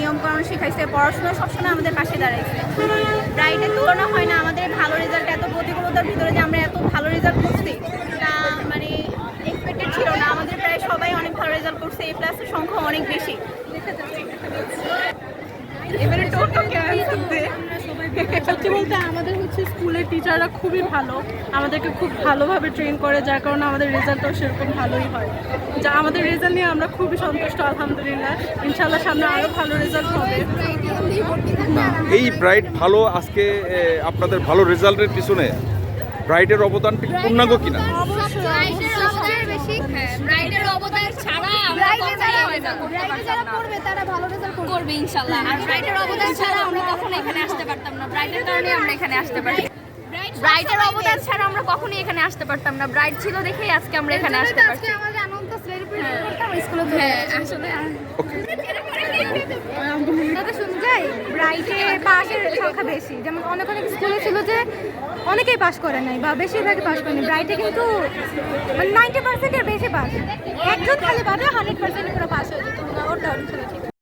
নিয়মকানুন শিখাইছে, পড়াশোনা সবসময় আমাদের পাশে দাঁড়াইছে। ব্রাইটের তুলনা হয় না। আমাদের ভালো রেজাল্ট, এত প্রতিকূলতার ভিতরে যে আমরা এত ভালো রেজাল্ট করছি তা মানে এক্সপেক্টেড ছিল না। আমাদের প্রায় সবাই অনেক ভালো রেজাল্ট করছে, এ প্লাসের সংখ্যা অনেক বেশি। এবারে টোটোকে অ্যান্সার দে। সত্যি বলতে আমাদের স্কুলের টিচাররা খুবই ভালো, আমাদেরকে খুব ভালোভাবে ট্রেন করে, যার কারণে আমাদের রেজাল্টটাও সেরকম ভালোই হয়। যা আমাদের রেজাল্ট নিয়ে আমরা খুবই সন্তুষ্ট, আলহামদুলিল্লাহ। ইনশাআল্লাহ সামনে আরও ভালো রেজাল্ট হবে। এই ব্রাইট ভালো আজকে আপনাদের ভালো রেজাল্টের পিছনে ব্রাইটের অবদান পূর্ণাঙ্গ কিনা? ব্রাইটের অবদান ছাড়া আমরা যারা পড়বে তারা ভালো রেজাল্ট করবে ইনশাআল্লাহ। আর ব্রাইটের অবদান ছাড়া আমরা কখনো এখানে আসতে পারতাম না। ব্রাইটের কারণে আমরা এখানে আসতে পারি। ব্রাইটের অবদান ছাড়া আমরা কখনোই এখানে আসতে পারতাম না। ব্রাইট ছিল দেখেই আজকে আমরা এখানে আসতে পারছি। আমাদের আনন্দ সেলিব্রেট করতাম স্কুলে। হ্যাঁ আসলে দাদা শুনে যাই, ব্রাইটে পাশের সংখ্যা বেশি। যেমন অনেক অনেক স্কুলে ছিল যে অনেকেই পাস করে নাই বা বেশিরভাগই পাস করেনি। ব্রাইটে কিন্তু মানে 90%-এর বেশি পাস, একজন খালি বাদে 100% পুরো পাস হয়ে যেত। ওটা